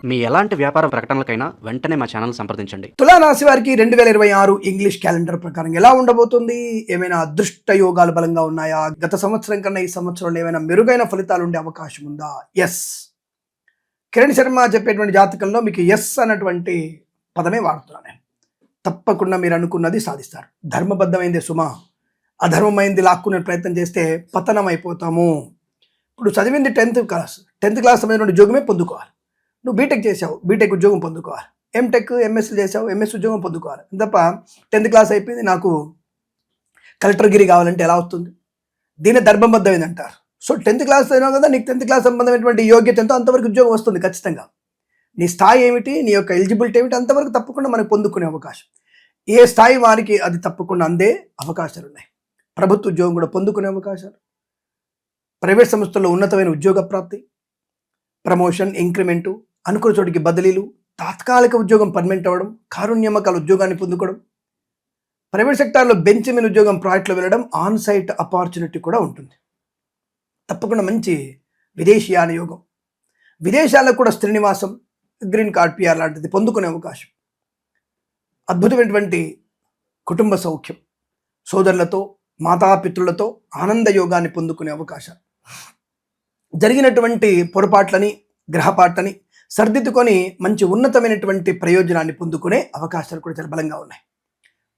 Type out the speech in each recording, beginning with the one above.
మీ ఎలాంటి వ్యాపార ప్రకటనలకైనా వెంటనే మా ఛానల్ సంప్రదించండి. తులారాశి వారికి 2026 ఇంగ్లీష్ క్యాలెండర్ ప్రకారం ఎలా ఉండబోతుంది? ఏమైనా అదృష్ట యోగాలు బలంగా ఉన్నాయా? గత సంవత్సరం కన్నా ఈ సంవత్సరంలో ఏమైనా మెరుగైన ఫలితాలు ఉండే అవకాశం ఉందా? ఎస్. కిరణ్ శర్మ చెప్పేటువంటి జాతకంలో మీకు ఎస్ అన్నటువంటి పదమే వాడుతున్నాను. తప్పకుండా మీరు అనుకున్నది సాధిస్తారు. ధర్మబద్ధమైంది సుమ, అధర్మమైంది లాక్కునే ప్రయత్నం చేస్తే పతనం అయిపోతాము. ఇప్పుడు చదివింది 10th క్లాస్ సంబంధించిన ఉద్యోగమే పొందుకోవాలి. నువ్వు బీటెక్ చేసావు, బీటెక్ ఉద్యోగం పొందుకోవాలి. ఎంటెక్ ఎంఎస్సీ చేసావు, ఎంఎస్ ఉద్యోగం పొందుకోవాలి. తప్ప 10th క్లాస్ అయిపోయింది నాకు కలెక్టర్గిరి కావాలంటే ఎలా వస్తుంది? దీన్ని ధర్మబద్ధమైంది అంటారు. సో 10th క్లాస్ అయినావు కదా, నీకు 10th క్లాస్ సంబంధమైనటువంటి యోగ్యత ఎంతో అంతవరకు ఉద్యోగం వస్తుంది ఖచ్చితంగా. నీ స్థాయి ఏమిటి, నీ యొక్క ఎలిజిబిలిటీ ఏమిటి, అంతవరకు తప్పకుండా మనకు పొందుకునే అవకాశం. ఏ స్థాయి వారికి అది తప్పకుండా అందే అవకాశాలు ఉన్నాయి. ప్రభుత్వ ఉద్యోగం కూడా పొందుకునే అవకాశాలు, ప్రైవేట్ సంస్థల్లో ఉన్నతమైన ఉద్యోగ ప్రాప్తి, ప్రమోషన్, ఇంక్రిమెంటు, అనుకున్న చోటికి బదిలీలు, తాత్కాలిక ఉద్యోగం పర్మనెంట్ అవ్వడం, కారుణ్యమకాల ఉద్యోగాన్ని పొందుకోవడం, ప్రైవేట్ సెక్టార్లో బెంచ్ మీద ఉద్యోగం ప్రాజెక్టులో వెళ్ళడం, ఆన్ సైట్ ఆపర్చునిటీ కూడా ఉంటుంది. తప్పకుండా మంచి విదేశీయాన యోగం, విదేశాల్లో కూడా స్త్రీ నివాసం, గ్రీన్ కార్డ్, పిఆర్ లాంటిది పొందుకునే అవకాశం, అద్భుతమైనటువంటి కుటుంబ సౌఖ్యం, సోదరులతో మాతాపితృలతో ఆనంద యోగాన్ని పొందుకునే అవకాశం, జరిగినటువంటి పొరపాట్లని గ్రహపాట్లని సర్దిద్దుకొని మంచి ఉన్నతమైనటువంటి ప్రయోజనాన్ని పొందుకునే అవకాశాలు కూడా చాలా బలంగా ఉన్నాయి.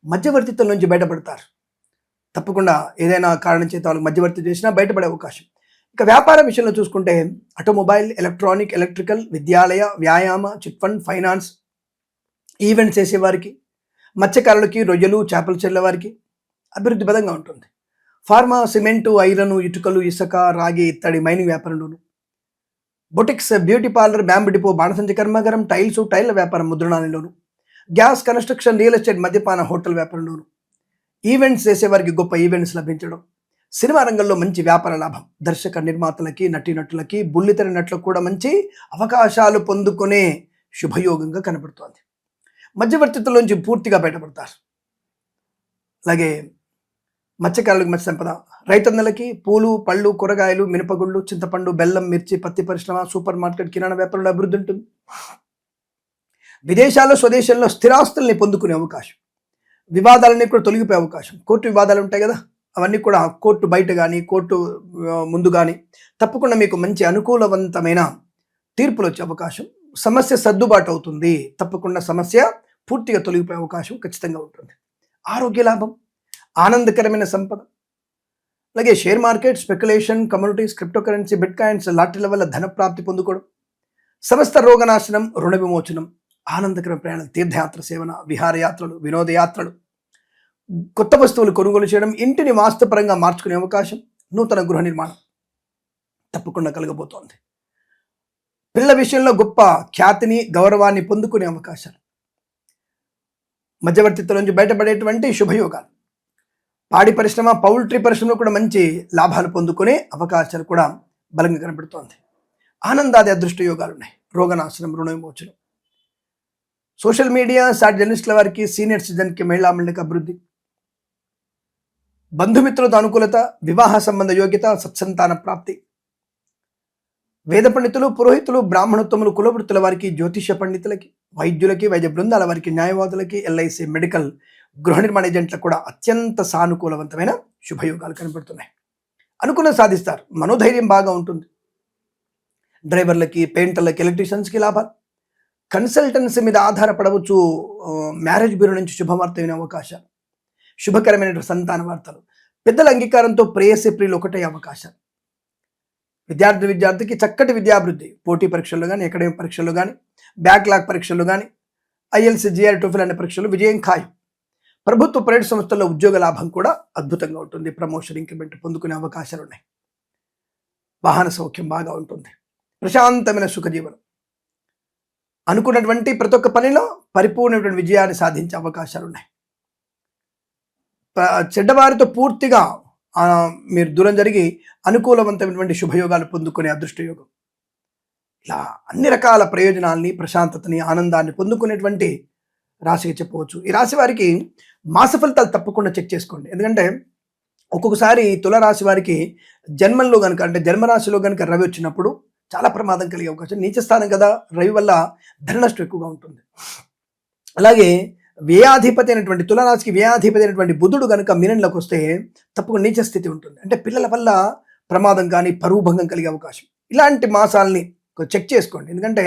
మధ్యవర్తిత్వం నుంచి బయటపడతారు. తప్పకుండా ఏదైనా కారణం చేత వాళ్ళకి మధ్యవర్తి చేసినా బయటపడే అవకాశం. ఇక వ్యాపార విషయంలో చూసుకుంటే ఆటోమొబైల్, ఎలక్ట్రానిక్, ఎలక్ట్రికల్, విద్యాలయ, వ్యాయామ, చిట్ ఫండ్, ఫైనాన్స్, ఈవెంట్స్ చేసేవారికి, మత్స్యకారులకి, రొయ్యలు, చేపలు చెల్లేవారికి అభివృద్ధి బలంగా ఉంటుంది. ఫార్మా, సిమెంటు, ఐరన్, ఇటుకలు, ఇసుక, రాగి, ఇత్తడి, మైనింగ్ వ్యాపారంలోను, boutiques, beauty parlour, bamboo depot, బాణసంచి కర్మాగారం, టైళ్ల వ్యాపారం, ముద్రణాలలోను, గ్యాస్, కన్స్ట్రక్షన్, రియల్ ఎస్టేట్, మద్యపాన, హోటల్ వ్యాపారంలోను, ఈవెంట్స్ చేసేవారికి గొప్ప ఈవెంట్స్ లభించడం, సినిమా రంగంలో మంచి వ్యాపార లాభం, దర్శక నిర్మాతలకి, నటీనటులకి, బుల్లితెర నటులకు కూడా మంచి అవకాశాలు పొందుకునే శుభయోగంగా కనబడుతోంది. మధ్యవర్తిత్వంలోంచి పూర్తిగా బయటపడతారు. అలాగే మత్స్యకారులకు మత్స్య సంపద, రైతన్నలకి పూలు, పళ్ళు, కూరగాయలు, మినపగుళ్ళు, చింతపండు, బెల్లం, మిర్చి, పత్తి పరిశ్రమ, సూపర్ మార్కెట్, కిరాణా వ్యాపారంలో అభివృద్ధి ఉంటుంది. విదేశాల్లో, స్వదేశంలో స్థిరాస్తుల్ని పొందుకునే అవకాశం, వివాదాలన్నీ కూడా తొలగిపోయే అవకాశం. కోర్టు వివాదాలు ఉంటాయి కదా, అవన్నీ కూడా కోర్టు బయట కానీ కోర్టు ముందు కానీ తప్పకుండా మీకు మంచి అనుకూలవంతమైన తీర్పులు వచ్చే అవకాశం. సమస్య సర్దుబాటు అవుతుంది. తప్పకుండా సమస్య పూర్తిగా తొలగిపోయే అవకాశం ఖచ్చితంగా ఉంటుంది. ఆరోగ్య లాభం, ఆనందకరమైన సంపద, అలాగే share market, speculation, communities, crypto currency, bitcoins, లాటరీల వల్ల ధన ప్రాప్తి పొందుకోవడం, సమస్త రోగనాశనం, రుణ విమోచనం, ఆనందకర ప్రయాణం, తీర్థయాత్ర సేవన, విహారయాత్రలు, వినోదయాత్రలు, కొత్త వస్తువులు కొనుగోలు చేయడం, ఇంటిని వాస్తుపరంగా మార్చుకునే అవకాశం, నూతన గృహ నిర్మాణం తప్పకుండా కలగబోతోంది. పిల్లల విషయంలో గొప్ప ఖ్యాతిని, గౌరవాన్ని పొందుకునే అవకాశాలు, మధ్యవర్తిత్వం నుంచి బయటపడేటువంటి శుభయోగాలు, పాడి పరిశ్రమ, పౌల్ట్రీ పరిశ్రమలో కూడా మంచి లాభాలు పొందుకునే అవకాశాలు కూడా బలంగా కనబడుతోంది. ఆనందాది అదృష్ట యోగాలు ఉన్నాయి. రోగనాశనం, రుణ విమోచనం, సోషల్ మీడియా, సాటి జర్నలిస్టుల వారికి, సీనియర్ సిటిజన్కి, మహిళా మండలికి అభివృద్ధి, బంధుమిత్రులతో అనుకూలత, వివాహ సంబంధ యోగ్యత, సత్సంతాన ప్రాప్తి, వేద పండితులు, పురోహితులు, బ్రాహ్మణోత్తములు, కులవృత్తుల వారికి, జ్యోతిష పండితులకి, వైద్యులకి, వైద్య బృందాల వారికి, న్యాయవాదులకి, ఎల్ఐసి, మెడికల్, గృహ నిర్మాణ ఏజెంట్లకు కూడా అత్యంత సానుకూలవంతమైన శుభయోగాలు కనబడుతున్నాయి. అనుకున్నది సాధిస్తారు. మనోధైర్యం బాగా ఉంటుంది. డ్రైవర్లకి, పెయింటర్లకి, ఎలక్ట్రీషియన్స్కి లాభాలు, కన్సల్టెన్సీ మీద ఆధారపడవచ్చు. మ్యారేజ్ బ్యూరో నుంచి శుభవార్త వినే అవకాశాలు, శుభకరమైన సంతాన వార్తలు, పెద్దల అంగీకారంతో ప్రేయసి ప్రియులు ఒకటే అవకాశాలు, విద్యార్థికి చక్కటి విద్యాభివృద్ధి, పోటీ పరీక్షల్లో కానీ, అకాడమిక్ పరీక్షల్లో కానీ, బ్యాక్లాగ్ పరీక్షల్లో కానీ, ఐఎల్సీ, జిఆర్, టోఫెల్ అనే పరీక్షలు విజయం ఖాయం. ప్రభుత్వ ప్రైవేట్ సంస్థల్లో ఉద్యోగ లాభం కూడా అద్భుతంగా ఉంటుంది. ప్రమోషన్, ఇంక్రిమెంట్ పొందుకునే అవకాశాలు ఉన్నాయి. వాహన సౌఖ్యం బాగా ఉంటుంది. ప్రశాంతమైన సుఖజీవనం, అనుకున్నటువంటి ప్రతి ఒక్క పనిలో పరిపూర్ణమైన విజయాన్ని సాధించే అవకాశాలు ఉన్నాయి. చెడ్డవారితో పూర్తిగా మీరు దూరం జరిగి అనుకూలవంతమైనటువంటి శుభయోగాలు పొందుకునే అదృష్టయోగం. ఇలా అన్ని రకాల ప్రయోజనాల్ని, ప్రశాంతతని, ఆనందాన్ని పొందుకునేటువంటి రాశిగా చెప్పవచ్చు. ఈ రాశి వారికి మాస ఫలితాలు తప్పకుండా చెక్ చేసుకోండి. ఎందుకంటే ఒక్కొక్కసారి తులారాశి వారికి జన్మంలో కనుక, అంటే జన్మరాశిలో కనుక రవి వచ్చినప్పుడు చాలా ప్రమాదం కలిగే అవకాశం. నీచస్థానం కదా, రవి వల్ల ధన నష్టం ఎక్కువగా ఉంటుంది. అలాగే వ్యయాధిపతి అయినటువంటి తులారాశికి వ్యయాధిపతి అయినటువంటి బుధుడు కనుక మీనంలోకి వస్తే తప్పకుండా నీచ స్థితి ఉంటుంది. అంటే పిల్లల వల్ల ప్రమాదం కానీ పరువు భంగం కలిగే అవకాశం. ఇలాంటి మాసాలని చెక్ చేసుకోండి. ఎందుకంటే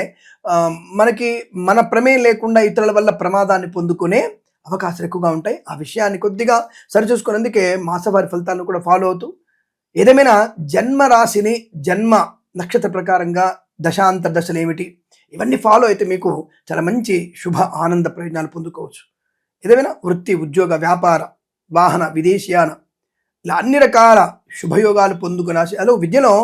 మనకి మన ప్రమేయం లేకుండా ఇతరుల వల్ల ప్రమాదాన్ని పొందుకునే అవకాశాలు ఎక్కువగా ఉంటాయి. ఆ విషయాన్ని కొద్దిగా సరిచూసుకునేందుకే మాసవారి ఫలితాలను కూడా ఫాలో అవుతూ, ఏదేమైనా జన్మ రాశిని జన్మ నక్షత్ర ప్రకారంగా దశాంతర దశలు ఏమిటి ఇవన్నీ ఫాలో అయితే మీకు చాలా మంచి శుభ ఆనంద ప్రయోజనాలు పొందుకోవచ్చు. ఏదేమైనా వృత్తి, ఉద్యోగ, వ్యాపార, వాహన, విదేశీయాన ఇలా అన్ని రకాల శుభయోగాలు పొందుకునే రాశి. అలా విద్యలో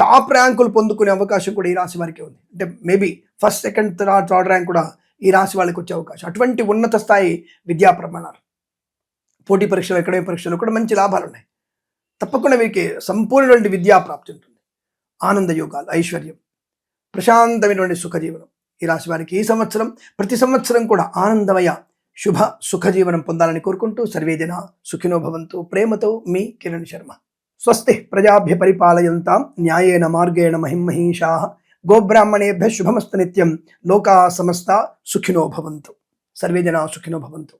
టాప్ ర్యాంకులు పొందుకునే అవకాశం కూడా ఈ రాశి వారికి ఉంది. అంటే maybe first, second, third rank కూడా ఈ రాశి వాళ్ళకి వచ్చే అవకాశం. అటువంటి ఉన్నత స్థాయి విద్యా ప్రమాణాలు, పోటీ పరీక్షలు, అకాడమిక్ పరీక్షలు కూడా మంచి లాభాలు ఉన్నాయి. తప్పకుండా వీరికి సంపూర్ణమైన విద్యా ప్రాప్తి ఉంటుంది. ఆనంద యోగాలు, ఐశ్వర్యం, ప్రశాంతమైనటువంటి సుఖజీవనం ఈ రాశి వారికి ఈ సంవత్సరం, ప్రతి సంవత్సరం కూడా ఆనందమయ శుభ సుఖజీవనం పొందాలని కోరుకుంటూ సర్వేజన సుఖినో భవంతు. ప్రేమతో మీ కిరణ్ శర్మ. స్వస్తి ప్రజాభ్య పరిపాలయంతాం న్యాయేన మార్గేణ మహిమహీషాః. గోబ్రాహ్మణేభ్య శుభమస్తు నిత్యం. లోకా సమస్త సుఖినో భవంతు. సర్వేజన సుఖినో భవంతు.